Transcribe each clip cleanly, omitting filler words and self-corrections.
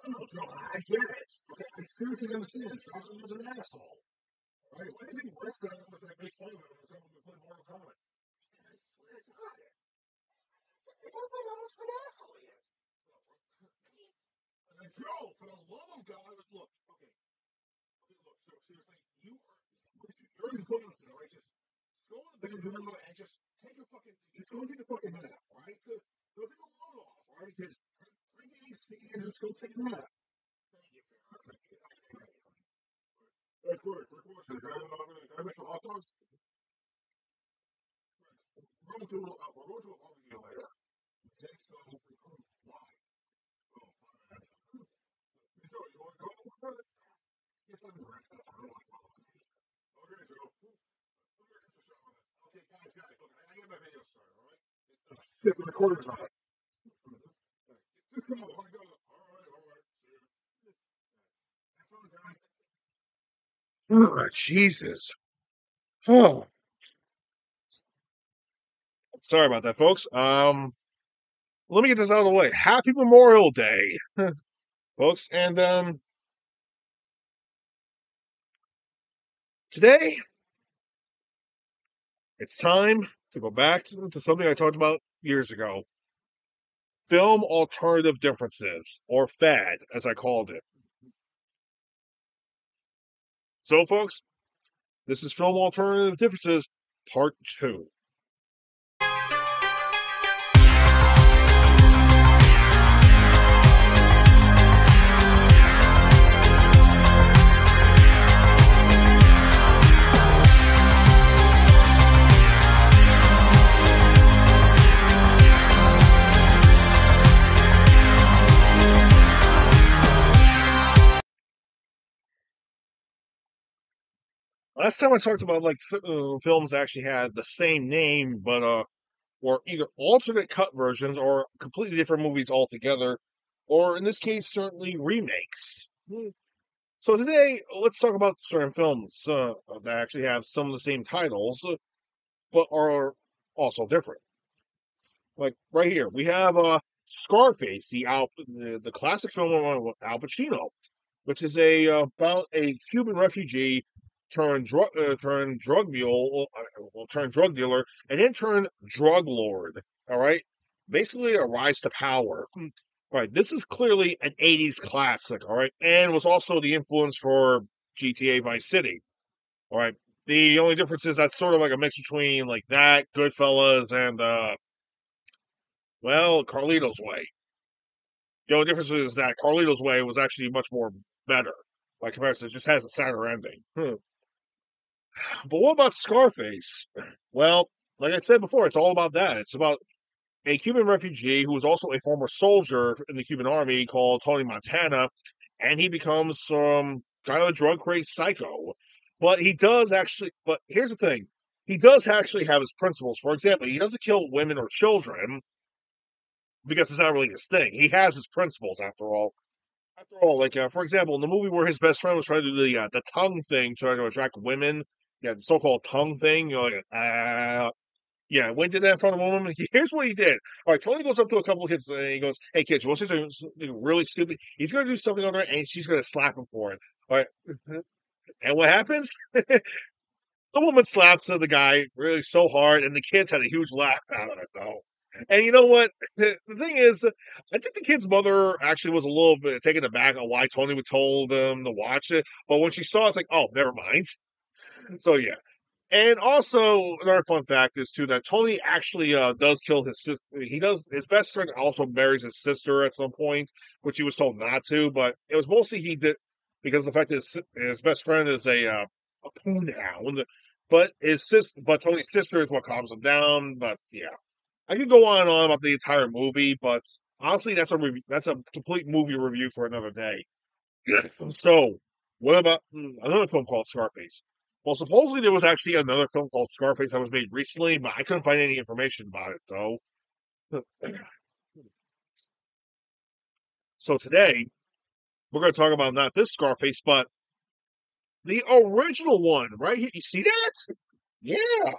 no, Joe, I get it. Okay, I seriously understand. Shotgun was an asshole. Right? Why do you think West Guy was like make fun of him every time we play Mortal Kombat? Man, I swear to God. It's not like how much of an asshole he is. And Joe, for the love of God, look, okay. Okay, look, so seriously, you're just putting us there, right? Just go in the bedroom and just go and take a fucking nap, right? Go take a load off, right? Just turn the AC and just go take a nap. Thank you, fair. Thank you. Hey, Floyd, quick question. Can I make some hot dogs? We're going to a barbecue later. Okay, so why? Oh, my bad. Joe, you want to go? Just let me rest up. Okay, Joe. Okay, guys, look, I get my video started, all right? Shit, the recorder's on. Just go, I want to go. All right, see you. Oh, Jesus. Oh, sorry about that, folks. Let me get this out of the way. Happy Memorial Day, folks. And today it's time to go back to something I talked about years ago. Film Alternative Differences, or FAD, as I called it. So, folks, this is Film Alternative Differences, Part 2. Last time I talked about films that actually had the same name, but were either alternate cut versions or completely different movies altogether, or in this case, certainly remakes. So today, let's talk about certain films that actually have some of the same titles, but are also different. Like right here, we have Scarface, the classic film of Al Pacino, which is about a Cuban refugee turned drug mule, turned drug dealer, and then turned drug lord. All right, basically a rise to power. All right, this is clearly an '80s classic. All right, and was also the influence for GTA Vice City. All right, the only difference is that's sort of like a mix between like that, Goodfellas, and Carlito's Way. The only difference is that Carlito's Way was actually much more better by comparison. It just has a sadder ending. But what about Scarface? Well, like I said before, it's all about that. It's about a Cuban refugee who was also a former soldier in the Cuban army called Tony Montana, and he becomes some kind of a drug crazed psycho. But here's the thing: he does actually have his principles. For example, he doesn't kill women or children because it's not really his thing. He has his principles, after all. For example, in the movie where his best friend was trying to do the tongue thing, trying to attract women, the so-called tongue thing, yeah, when he did that in front of a woman, here's what he did. All right, Tony goes up to a couple of kids and he goes, "Hey, kids, you want to do something really stupid?" He's going to do something on her, and she's going to slap him for it. All right, and what happens? The woman slaps the guy really so hard, and the kids had a huge laugh out of it, though. And you know what? The thing is, I think the kid's mother actually was a little bit taken aback on why Tony would told them to watch it. But when she saw it, it's like, oh, never mind. So yeah. And also another fun fact is too that Tony actually does kill his sister. He does. His best friend also marries his sister at some point, which he was told not to. But it was mostly he did because of the fact that his best friend is a poon hound. But Tony's sister is what calms him down. But yeah. I could go on and on about the entire movie, but honestly, that's a complete movie review for another day. So, what about another film called Scarface? Well, supposedly there was actually another film called Scarface that was made recently, but I couldn't find any information about it though. So today we're going to talk about not this Scarface, but the original one, right here. You see that? Yeah.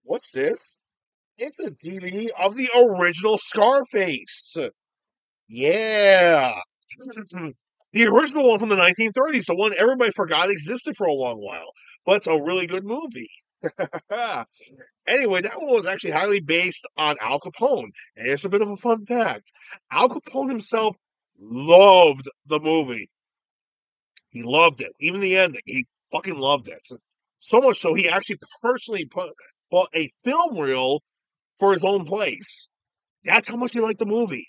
What's this? It's a DVD of the original Scarface. Yeah. The original one from the 1930s, the one everybody forgot existed for a long while, but it's a really good movie. Anyway, that one was actually highly based on Al Capone. And here's a bit of a fun fact. Al Capone himself loved the movie. He loved it. Even the ending. He fucking loved it. So much so he actually personally bought a film reel for his own place. That's how much he liked the movie.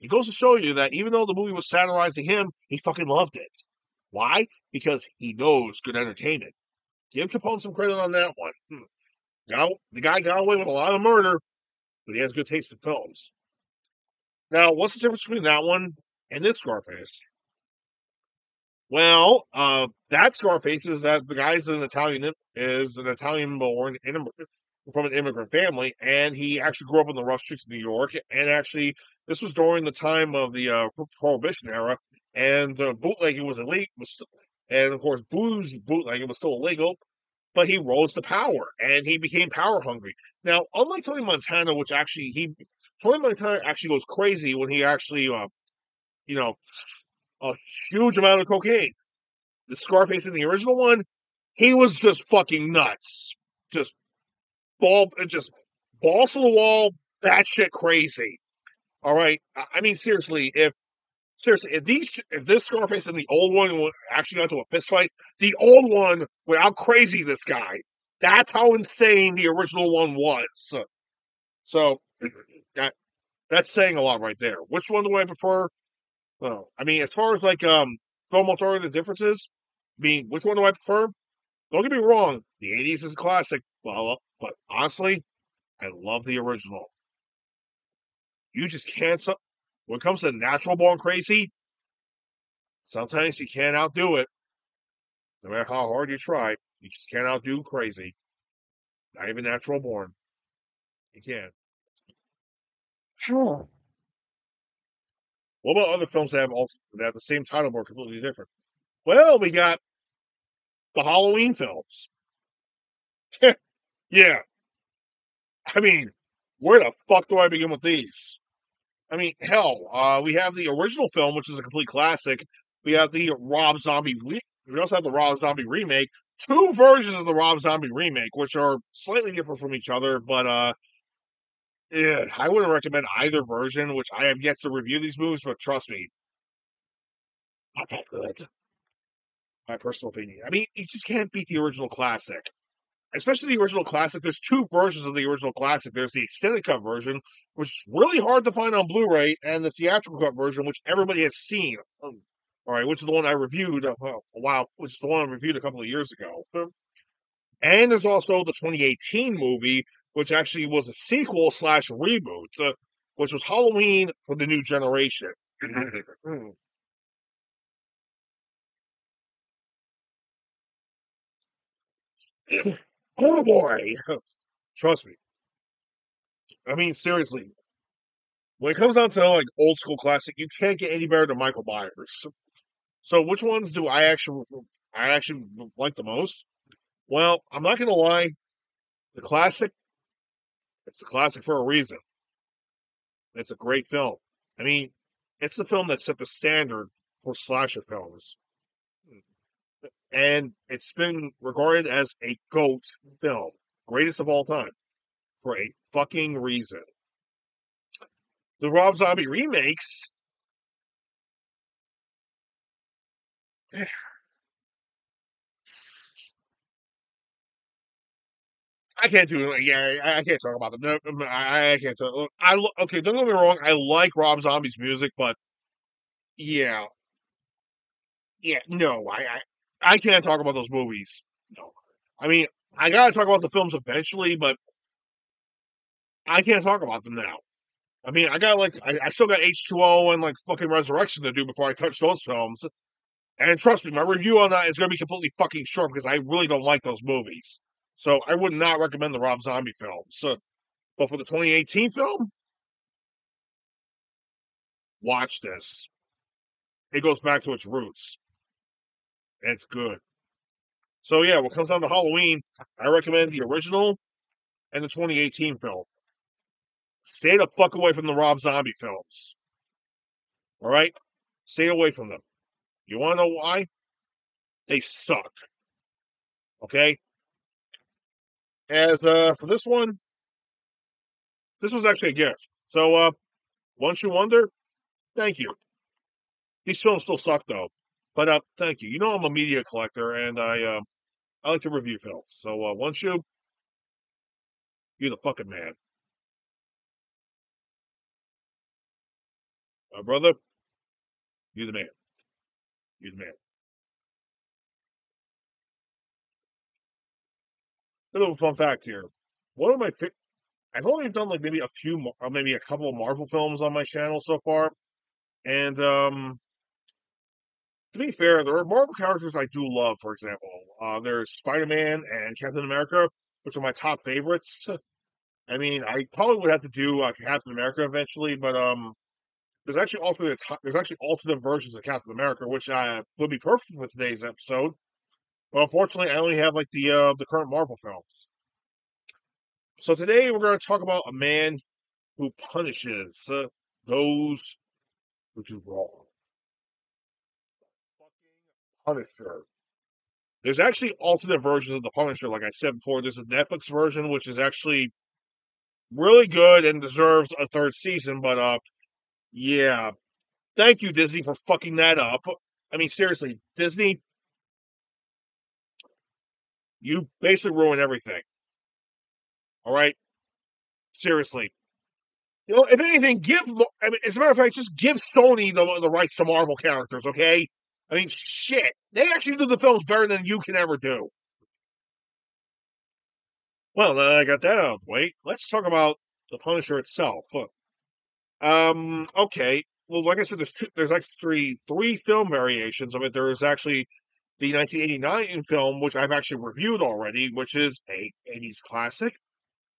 It goes to show you that even though the movie was satirizing him, he fucking loved it. Why? Because he knows good entertainment. Give Capone some credit on that one. The guy got away with a lot of murder, but he has good taste in films. Now, what's the difference between that one and this Scarface? Well, that Scarface is that the guy's an Italian born from an immigrant family, and he actually grew up in the rough streets of New York. And actually, this was during the time of the Prohibition era, and bootlegging was illegal. And of course, booze bootlegging was still illegal. But he rose to power, and he became power hungry. Now, unlike Tony Montana, Tony Montana actually goes crazy when he actually, you know, a huge amount of cocaine. The Scarface in the original one, he was just fucking nuts. Just just balls to the wall, batshit crazy. All right. I mean, if this Scarface and the old one actually got into a fist fight, the old one would out crazy this guy. That's how insane the original one was. So that's saying a lot right there. Which one do I prefer? Well, I mean, as far as like film alternative differences, I mean, which one do I prefer? Don't get me wrong, the '80s is a classic. Well, but honestly, I love the original. You just can't. When it comes to natural born crazy, sometimes you can't outdo it. No matter how hard you try, you just can't outdo crazy. Not even natural born. You can't. Sure. What about other films that have the same title but are completely different? Well, we got the Halloween films. Yeah. I mean, where the fuck do I begin with these? I mean, hell, we have the original film, which is a complete classic. We have the Rob Zombie. We also have the Rob Zombie remake. Two versions of the Rob Zombie remake, which are slightly different from each other, but yeah, I wouldn't recommend either version. Which I have yet to review these movies, but trust me, not that good. My personal opinion. I mean, you just can't beat the original classic. Especially the original classic. There's two versions of the original classic. There's the extended cut version, which is really hard to find on Blu-ray, and the theatrical cut version, which everybody has seen. All right, which is the one I reviewed which is the one I reviewed a couple of years ago. And there's also the 2018 movie, which actually was a sequel slash reboot, which was Halloween for the New Generation. Oh boy, trust me. I mean, seriously, when it comes down to like old school classic, you can't get any better than Michael Myers. So, which ones do I actually like the most? Well, I'm not gonna lie, the classic. It's the classic for a reason. It's a great film. I mean, it's the film that set the standard for slasher films, and it's been regarded as a GOAT film, greatest of all time, for a fucking reason. The Rob Zombie remakes. I can't do it. Yeah, I can't talk about them. No, I can't talk. Okay. Don't get me wrong. I like Rob Zombie's music, but yeah, yeah. No, I can't talk about those movies. No, I mean I gotta talk about the films eventually, but I can't talk about them now. I mean, I still got H2O and like fucking Resurrection to do before I touch those films. And trust me, my review on that is going to be completely fucking short because I really don't like those movies. So I would not recommend the Rob Zombie film. So, but for the 2018 film, watch this. It goes back to its roots, and it's good. So yeah, when it comes down to Halloween, I recommend the original and the 2018 film. Stay the fuck away from the Rob Zombie films. All right. Stay away from them. You want to know why? They suck. Okay. As for this one, this was actually a gift. So once you wonder, thank you. These films still suck though, but thank you. You know I'm a media collector, and I like to review films. So once you're the fucking man, brother. You're the man. You're the man. Little fun fact here. One of my I've only done like maybe a few, or maybe a couple of Marvel films on my channel so far, and to be fair, there are Marvel characters I do love. For example, there's Spider-Man and Captain America, which are my top favorites. I mean, I probably would have to do Captain America eventually, but there's actually alternate versions of Captain America, which would be perfect for today's episode. But unfortunately, I only have like the current Marvel films. So today we're going to talk about a man who punishes those who do wrong. Punisher. There's actually alternate versions of the Punisher, like I said before. There's a Netflix version, which is actually really good and deserves a third season. But yeah, thank you Disney for fucking that up. I mean, seriously, Disney, you basically ruin everything. All right, seriously. You know, if anything, I mean, as a matter of fact, just give Sony the rights to Marvel characters, okay? I mean, shit. They actually do the films better than you can ever do. Well, now that I got that out of the way, let's talk about the Punisher itself. Okay. Well, like I said, there's actually three film variations of it. There's actually the 1989 film, which I've actually reviewed already, which is a 80s classic.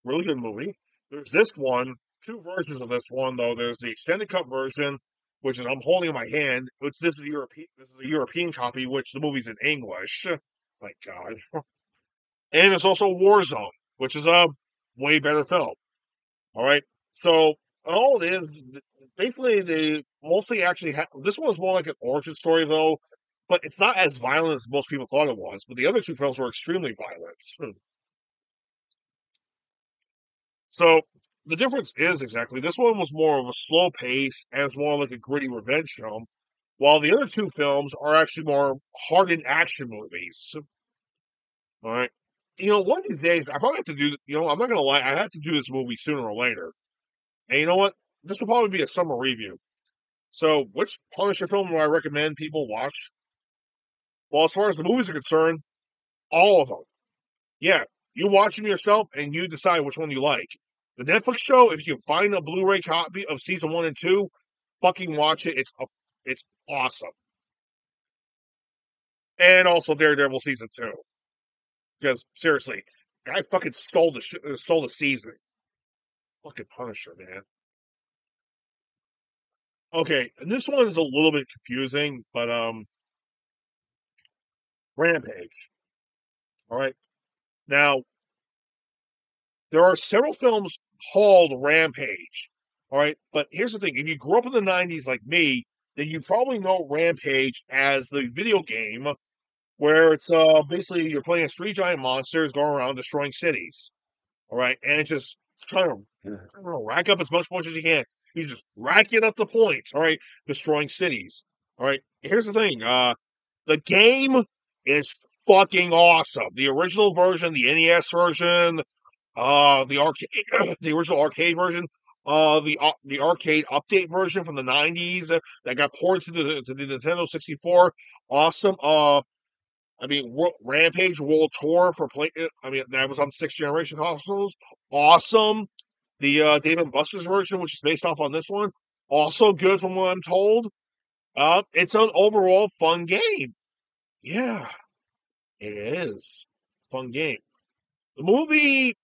Really good movie. There's this one, two versions of this one though. There's the extended cut version, which is I'm holding in my hand. Which This is a European copy, which the movie's in English. My God. And it's also Warzone, which is a way better film. All right. So all it is, basically, they mostly actually this one was more like an origin story though, but it's not as violent as most people thought it was. But the other two films were extremely violent. So the difference is exactly this one was more of a slow pace and it's more like a gritty revenge film, while the other two films are actually more hardened action movies. All right. You know, one of these days I probably have to do. You know, I'm not gonna lie, I have to do this movie sooner or later. And you know what? This will probably be a summer review. So, which Punisher film do I recommend people watch? Well, as far as the movies are concerned, all of them. Yeah, you watch them yourself and you decide which one you like. The Netflix show, if you can find a Blu-ray copy of season 1 and 2, fucking watch it. It's awesome. And also Daredevil season 2, because seriously, I fucking stole the season. Fucking Punisher, man. Okay, and this one is a little bit confusing, but Rampage. All right. Now, there are several films called Rampage. All right. But here's the thing, if you grew up in the 90s like me, then you probably know Rampage as the video game where it's basically you're playing as three giant monsters going around destroying cities. All right. And it's just trying to rack up as much points as you can. You just racking up the points. All right. Destroying cities. All right. Here's the thing. The game is fucking awesome. The original version, the NES version, the arcade, the original arcade version, the arcade update version from the 90s that got ported to the Nintendo 64. Awesome. I mean, Rampage World Tour for play. I mean, that was on sixth generation consoles. Awesome. The Dave and Buster's version, which is based off on this one, also good from what I'm told. It's an overall fun game. Yeah, it is fun game. The movie,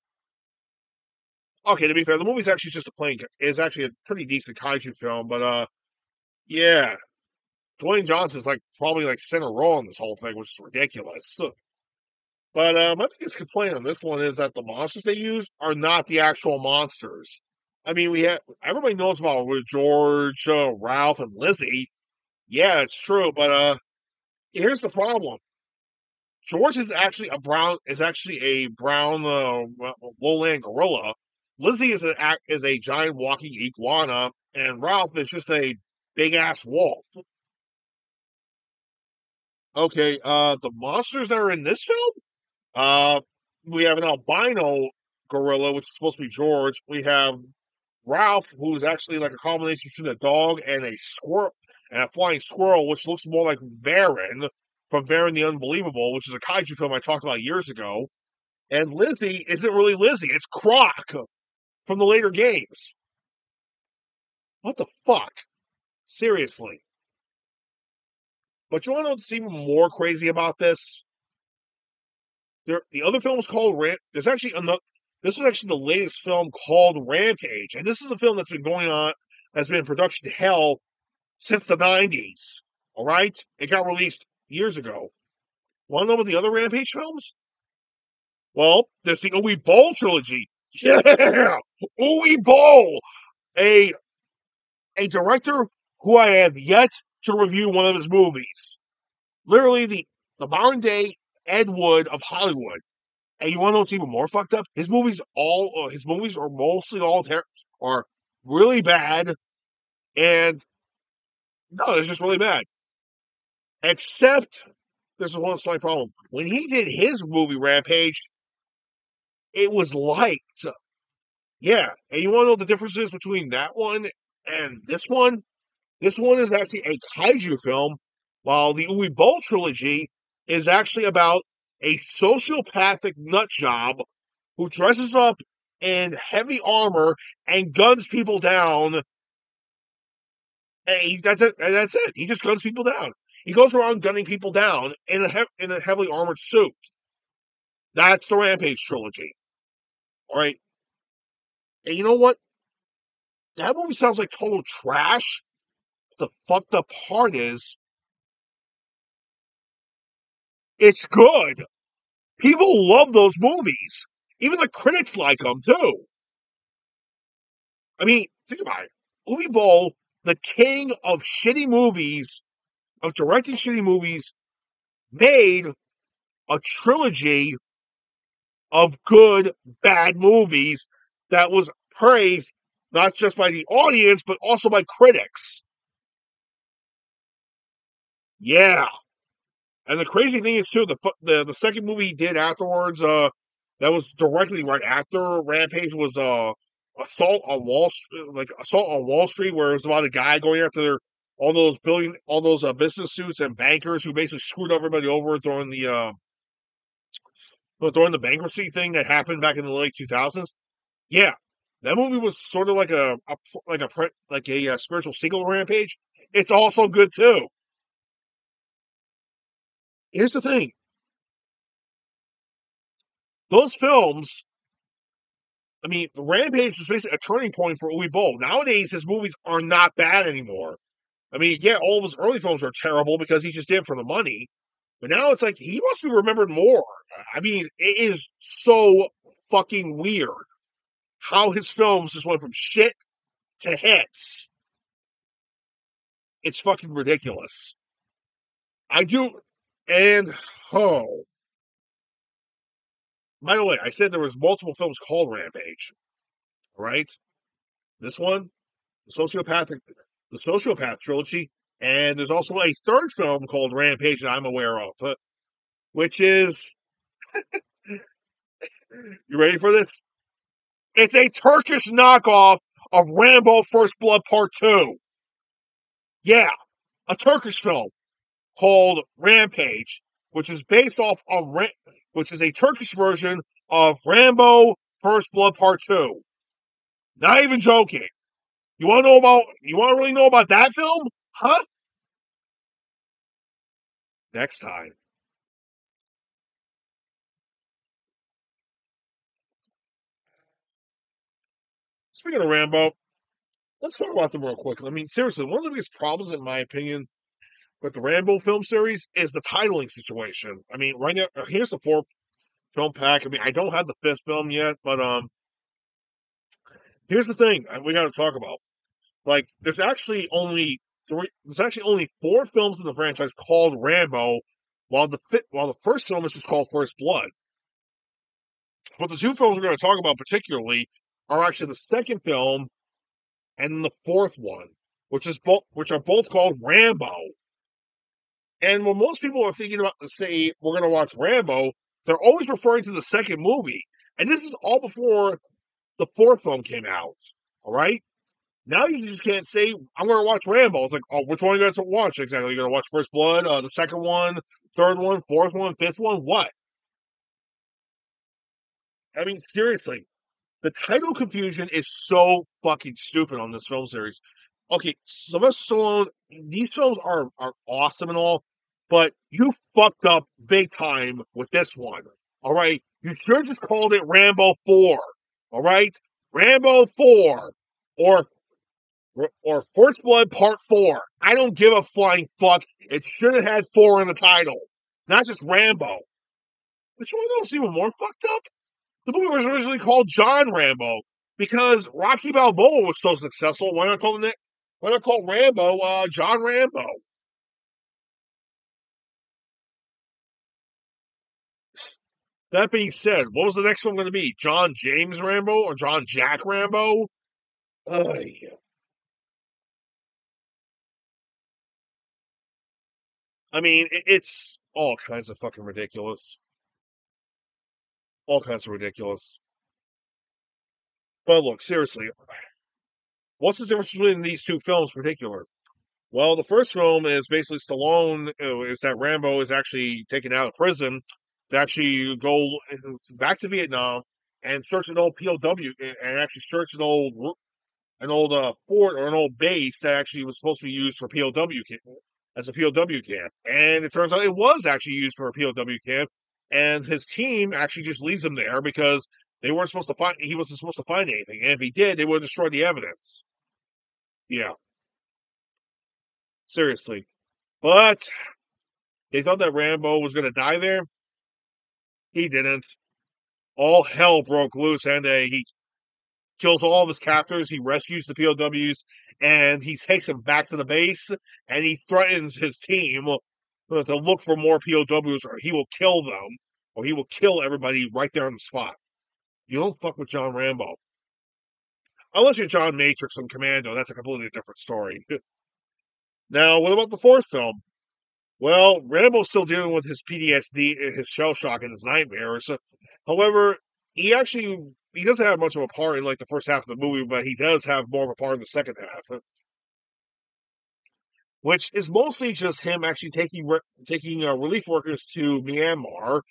okay, to be fair, the movie's actually just a plain. It's actually a pretty decent kaiju film, but yeah, Dwayne Johnson's like probably like center role in this whole thing, which is ridiculous. But my biggest complaint on this one is that the monsters they use are not the actual monsters. I mean, we have everybody knows about with George, Ralph, and Lizzie. Yeah, it's true, but here's the problem. George is actually a brown lowland gorilla. Lizzie is a giant walking iguana, and Ralph is just a big ass wolf. Okay, the monsters that are in this film, uh, we have an albino gorilla, which is supposed to be George. We have Ralph, who's actually like a combination between a dog and a squirrel and a flying squirrel, which looks more like Varen from Varen the Unbelievable, which is a kaiju film I talked about years ago. And Lizzie isn't really Lizzie, it's Croc from the later games. What the fuck? Seriously. But you want to know what's even more crazy about this? The other film was called There's actually another. This was actually the latest film called Rampage, and this is a film that's been going on, has been in production hell since the '90s. All right, it got released years ago. Want to know about the other Rampage films? Well, there's the Uwe Boll trilogy. Yeah, Uwe Boll, a a director who I have yet to review one of his movies. Literally the modern day Ed Wood of Hollywood. And you want to know what's even more fucked up? His movies are mostly are really bad, and no, it's just really bad. Except there's one slight problem. When he did his movie Rampage, it was liked. Yeah, and you want to know the differences between that one and this one? This one is actually a kaiju film, while the Uwe Boll trilogy is actually about a sociopathic nutjob who dresses up in heavy armor and guns people down. And that's it. And that's it. He just guns people down. He goes around gunning people down in in a heavily armored suit. That's the Rampage trilogy. All right. And you know what? That movie sounds like total trash. The fucked up part is, it's good. People love those movies. Even the critics like them too. I mean, think about it. Uwe Boll, the king of shitty movies, of directing shitty movies, made a trilogy of good, bad movies that was praised not just by the audience, but also by critics. Yeah. And the crazy thing is, too, the second movie he did afterwards, that was directly right after Rampage, was Assault on Wall Street, where it was about a guy going after all those business suits and bankers who basically screwed everybody over during the bankruptcy thing that happened back in the late 2000s. Yeah, that movie was sort of like a spiritual sequel to Rampage. It's also good too. Here's the thing: those films. I mean, Rampage was basically a turning point for Uwe Boll. Nowadays, his movies are not bad anymore. I mean, yeah, all of his early films are terrible because he just did it for the money. But now it's like he must be remembered more. I mean, it is so fucking weird how his films just went from shit to hits. It's fucking ridiculous. I do, and oh, by the way, I said there was multiple films called Rampage, right? This one, the sociopathic, the sociopath trilogy, and there's also a third film called Rampage that I'm aware of, which is, you ready for this? It's a Turkish knockoff of Rambo: First Blood Part 2. Yeah, a Turkish film called Rampage, which is based off of which is a Turkish version of Rambo: First Blood Part 2. Not even joking. You want to really know about that film? Huh? Next time. Speaking of Rambo, let's talk about them real quick. I mean, seriously, one of the biggest problems, in my opinion, with the Rambo film series is the titling situation. I mean, right now, here's the four film pack. I mean, I don't have the fifth film yet, but here's the thing we got to talk about. Like, there's actually only There's actually only 4 films in the franchise called Rambo, while the first film is just called First Blood. But the 2 films we're going to talk about particularly are actually the second film and the fourth one, which are both called Rambo. And when most people are thinking about to say we're going to watch Rambo, they're always referring to the second movie, and this is all before the fourth film came out. All right. Now you just can't say I'm going to watch Rambo. It's like, oh, which one are you going to watch exactly? You're going to watch First Blood, the second one, third one, fourth one, fifth one? What? I mean, seriously, the title confusion is so fucking stupid on this film series. Okay, Sylvester Stallone, these films are awesome and all, but you fucked up big time with this one. All right, you should have just called it Rambo 4. All right, Rambo 4, or First Blood Part 4. I don't give a flying fuck. It should have had 4 in the title, not just Rambo. Which one was even more fucked up? The movie was originally called John Rambo because Rocky Balboa was so successful. Why not call Rambo John Rambo? That being said, what was the next one going to be? John James Rambo or John Jack Rambo? Yeah. I mean, it's all kinds of fucking ridiculous. All kinds of ridiculous. But look, seriously, what's the difference between these 2 films in particular? Well, the first film is basically Stallone, is that Rambo is actually taken out of prison to actually go back to Vietnam and search an old POW and actually search an old fort or an old base that actually was supposed to be used for POW as a POW camp. And it turns out it was actually used for a POW camp. And his team actually just leaves him there because he wasn't supposed to find anything. And if he did, they would have destroyed the evidence. Yeah, seriously. But they thought that Rambo was going to die there. He didn't. All hell broke loose, and he kills all of his captors. He rescues the POWs, and he takes them back to the base, and he threatens his team to look for more POWs, or he will kill them, or he will kill everybody right there on the spot. You don't fuck with John Rambo. Unless you're John Matrix and Commando, that's a completely different story. Now, what about the fourth film? Well, Rambo's still dealing with his PTSD, his shell shock, and his nightmares. However, he doesn't have much of a part in like the first half of the movie, but he does have more of a part in the second half, which is mostly just him actually taking relief workers to Myanmar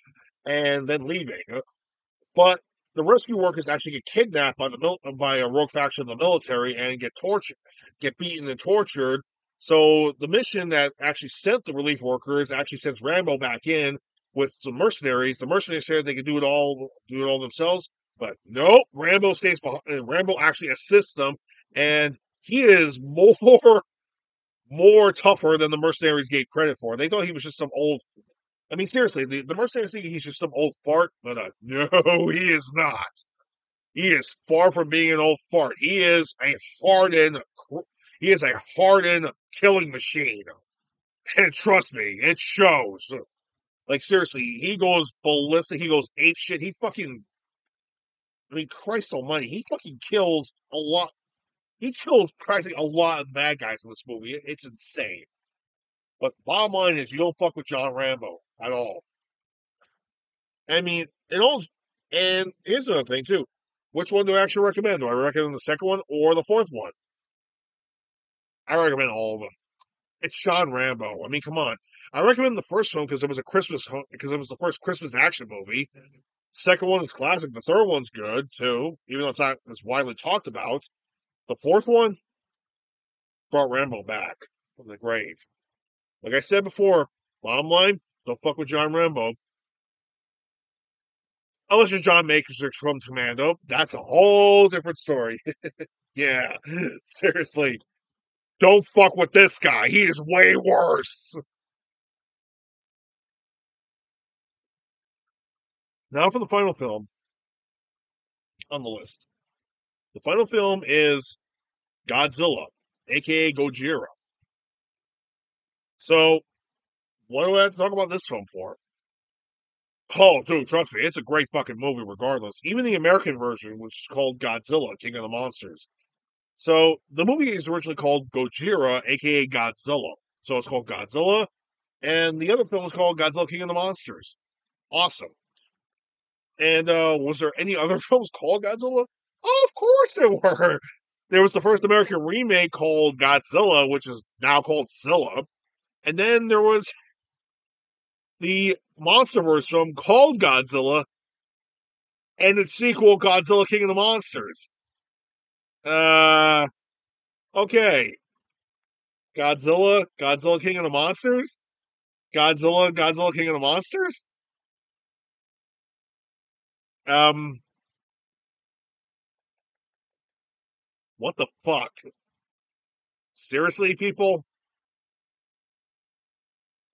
and then leaving. But the rescue workers actually get kidnapped by a rogue faction of the military and get beaten and tortured. So the mission that actually sent the relief workers actually sends Rambo back in with some mercenaries. The mercenaries said they could do it all themselves, but nope. Rambo stays behind. Rambo actually assists them, and he is more tougher than the mercenaries gave credit for. They thought he was just some old. I mean, seriously, the mercenaries think he's just some old fart, but no, he is not. He is far from being an old fart. Hardened, he is a hardened killing machine. And trust me, it shows. Like seriously, he goes ballistic. He goes ape shit. I mean, Christ Almighty, he fucking kills a lot. He kills practically a lot of the bad guys in this movie. It's insane. But bottom line is, you don't fuck with John Rambo at all. I mean, and here's another thing too. Which one do I actually recommend? Do I recommend the second one or the fourth one? I recommend all of them. It's John Rambo. I mean, come on. I recommend the first one because because it was the first Christmas action movie. Second one is classic. The third one's good too, even though it's not as widely talked about. The fourth one brought Rambo back from the grave. Like I said before, bottom line, don't fuck with John Rambo. Unless you're John Matrix from Commando, that's a whole different story. Yeah, seriously. Don't fuck with this guy. He is way worse. Now for the final film on the list. The final film is Godzilla, aka Gojira. So, what do I have to talk about this film for? Oh, dude, trust me, it's a great fucking movie regardless. Even the American version, which is called Godzilla, King of the Monsters. So, the movie is originally called Gojira, aka Godzilla. So, it's called Godzilla, and the other film was called Godzilla, King of the Monsters. Awesome. And was there any other films called Godzilla? Oh, of course there were. There was the first American remake called Godzilla, which is now called Zilla. And then there was the MonsterVerse film called Godzilla and its sequel, Godzilla King of the Monsters. Uh, okay. Godzilla King of the Monsters? Godzilla King of the Monsters? Um, what the fuck? Seriously, people?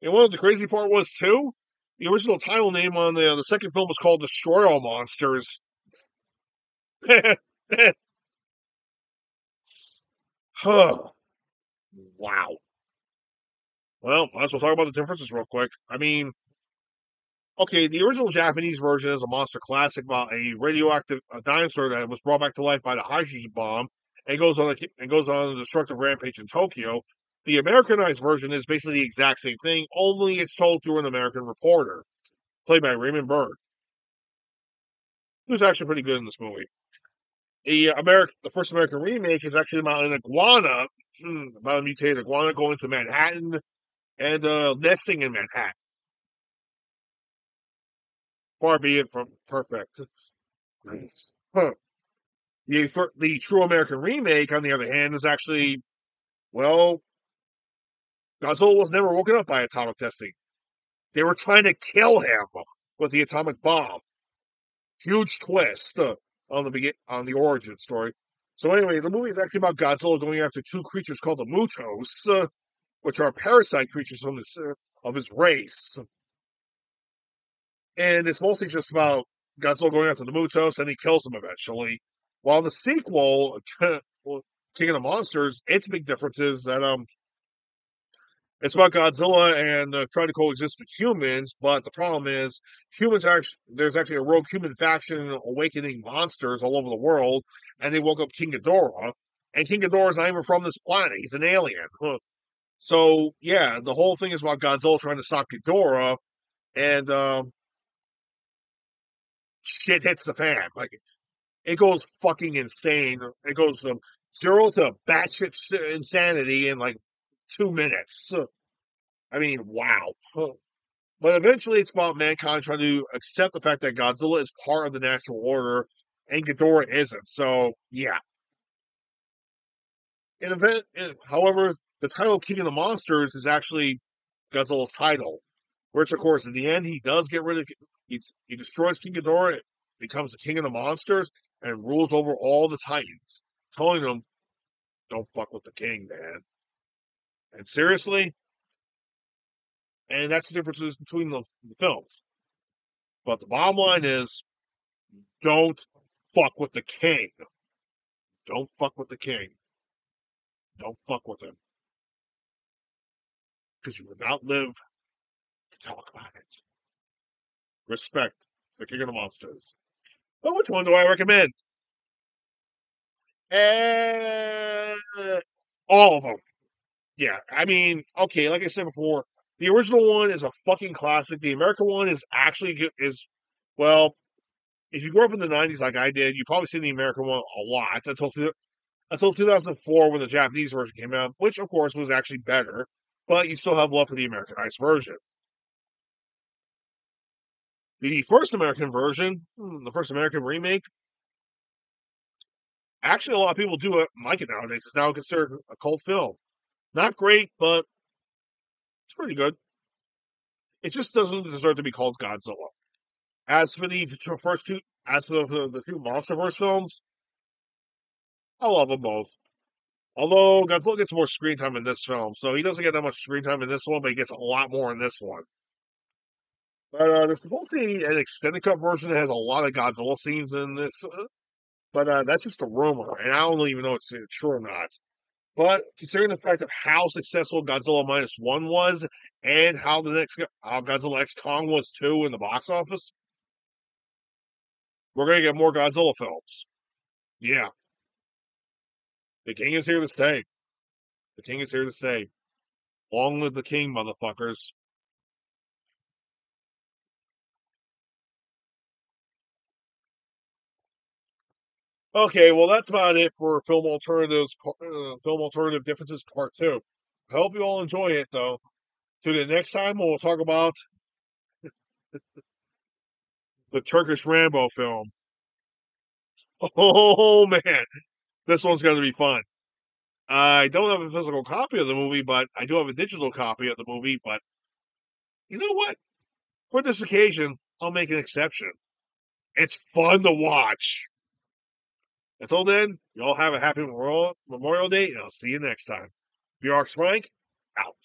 And what the crazy part was, too? The original title name on the second film was called Destroy All Monsters. Huh. Wow. Well, might as well talk about the differences real quick. I mean, okay, the original Japanese version is a monster classic about a radioactive dinosaur that was brought back to life by the hydrogen bomb and goes on a destructive rampage in Tokyo. The Americanized version is basically the exact same thing, only it's told through an American reporter, played by Raymond Burr, who's actually pretty good in this movie. The first American remake is actually about an iguana, about a mutated iguana going to Manhattan and nesting in Manhattan. Far be it from perfect. Huh. The true American remake, on the other hand, is actually, well, Godzilla was never woken up by atomic testing. They were trying to kill him with the atomic bomb. Huge twist on the origin story. So anyway, the movie is actually about Godzilla going after two creatures called the Mutos, which are parasite creatures of his race. And it's mostly just about Godzilla going after the Mutos, and he kills them eventually. While the sequel, King of the Monsters, its big difference is that it's about Godzilla and trying to coexist with humans, but the problem is there's actually a rogue human faction awakening monsters all over the world, and they woke up King Ghidorah, and King Ghidorah is not even from this planet; he's an alien. So yeah, the whole thing is about Godzilla trying to stop Ghidorah, and shit hits the fan. Like it goes fucking insane. It goes zero to batshit insanity in like 2 minutes. I mean, wow. But eventually, it's about mankind trying to accept the fact that Godzilla is part of the natural order and Ghidorah isn't. So, yeah. However, the title King of the Monsters is actually Godzilla's title, which, of course, in the end, he does get rid of. He destroys King Ghidorah, becomes the King of the Monsters, and rules over all the Titans, telling them, "Don't fuck with the king, man." And seriously, and that's the differences between the films. But the bottom line is, don't fuck with the king. Don't fuck with the king. Don't fuck with him. Because you will not live to talk about it. Respect the King of the Monsters. But which one do I recommend? Uh, all of them. Yeah, I mean, okay, like I said before, the original one is a fucking classic. The American one is actually good, well, if you grew up in the 90s like I did, you probably seen the American one a lot until 2004 when the Japanese version came out, which of course was actually better, but you still have love for the Americanized version. The first American version, the first American remake, actually a lot of people do like it nowadays. It's now considered a cult film. Not great, but it's pretty good. It just doesn't deserve to be called Godzilla. As for the first two, as for the two MonsterVerse films, I love them both. Although Godzilla gets more screen time in this film, so he doesn't get that much screen time in this one, but he gets a lot more in this one. But there's supposed to be an extended cut version that has a lot of Godzilla scenes in this, but that's just a rumor, and I don't even know if it's true or not. But considering the fact of how successful Godzilla minus one was, and how Godzilla X Kong was too in the box office, we're gonna get more Godzilla films. Yeah, the king is here to stay. The king is here to stay. Long live the king, motherfuckers. Okay, well that's about it for Film Alternative Differences Part Two. I hope you all enjoy it, though. To the next time, we'll talk about the Turkish Rambo film. Oh man, this one's going to be fun. I don't have a physical copy of the movie, but I do have a digital copy of the movie. But you know what? For this occasion, I'll make an exception. It's fun to watch. Until then, you all have a happy Memorial Day, and I'll see you next time. VRX Frank, out.